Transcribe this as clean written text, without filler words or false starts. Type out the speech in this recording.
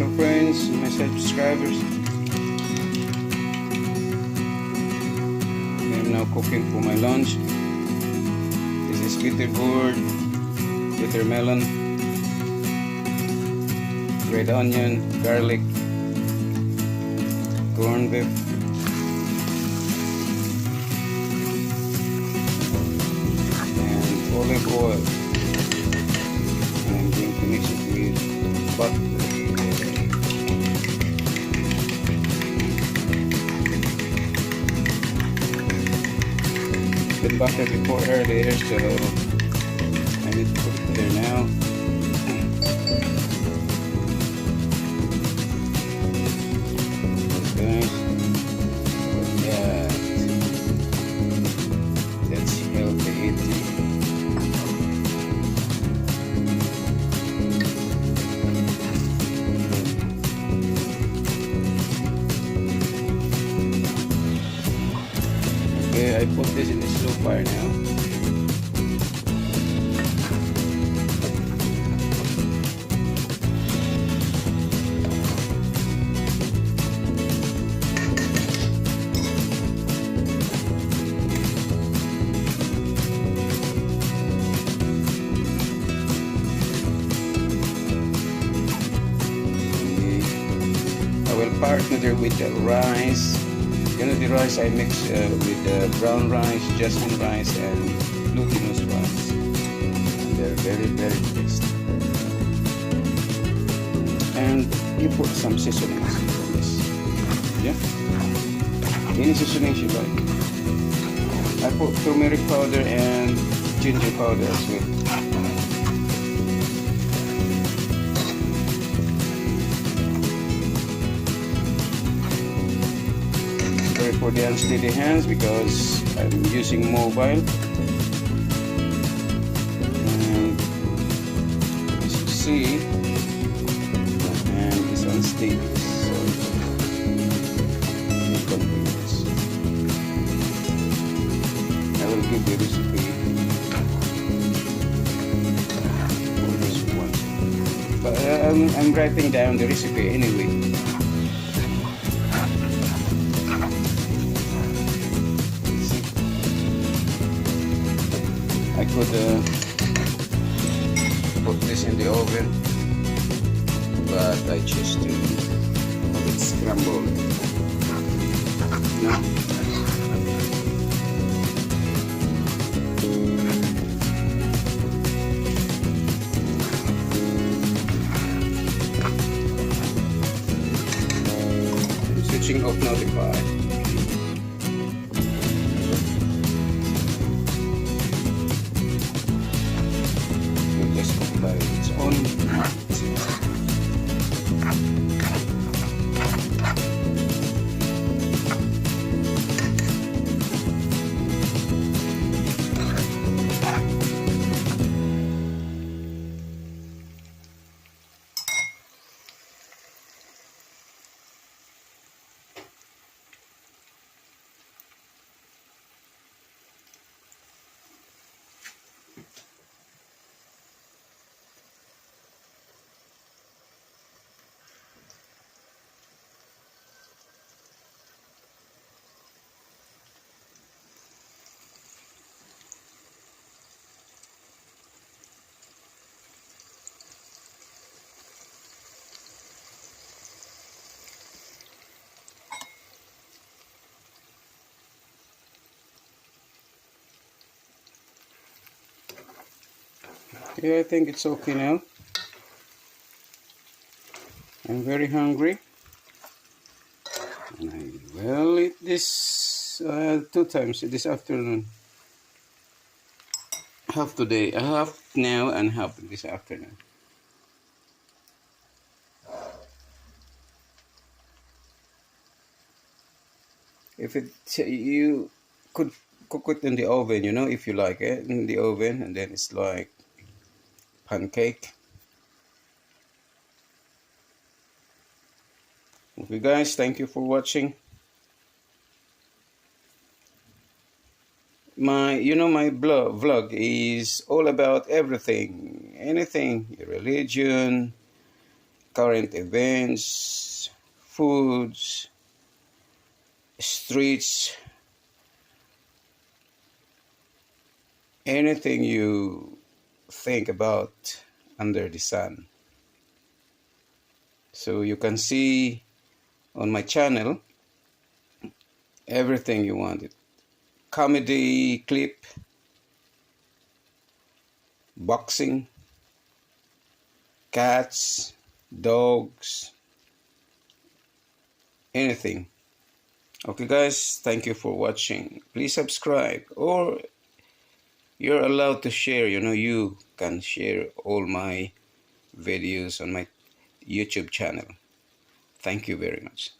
Hello friends, my subscribers. I am now cooking for my lunch. This is bitter gourd, bitter melon, red onion, garlic, corned beef, and olive oil. And I'm going to mix it with butter. Been buttered before earlier, so I need to put it there now. Guys, yeah, that's healthy eating. Okay, I put this in the slow fire now. I will partner there with the rice. You know, the rice I mix with brown rice, jasmine rice, and glutinous rice. And they're very, very tasty. And you put some seasonings on this. Yeah? Any seasonings you like. I put turmeric powder and ginger powder as well. For the unsteady hands because I'm using mobile, and as you see, my hand is unsteady, so inconvenience. I will give the recipe for this one, but I'm writing down the recipe anyway. I could put this in the oven, but I choose to have it scrambled. No. I'm switching off now the fire. Its own. Yeah, I think it's okay now. I'm very hungry. And I will eat this 2 times this afternoon. Half today, half now and half this afternoon. If it, you could cook it in the oven, you know, if you like it, in the oven, and then it's like pancake. Okay guys, thank you for watching. My vlog is all about everything, anything, your religion, current events, foods, streets, anything you think about under the sun. So you can see on my channel everything you want. Comedy clip, boxing, cats, dogs, anything. Okay guys, thank you for watching. Please subscribe, or you're allowed to share. You can share all my videos on my YouTube channel. Thank you very much.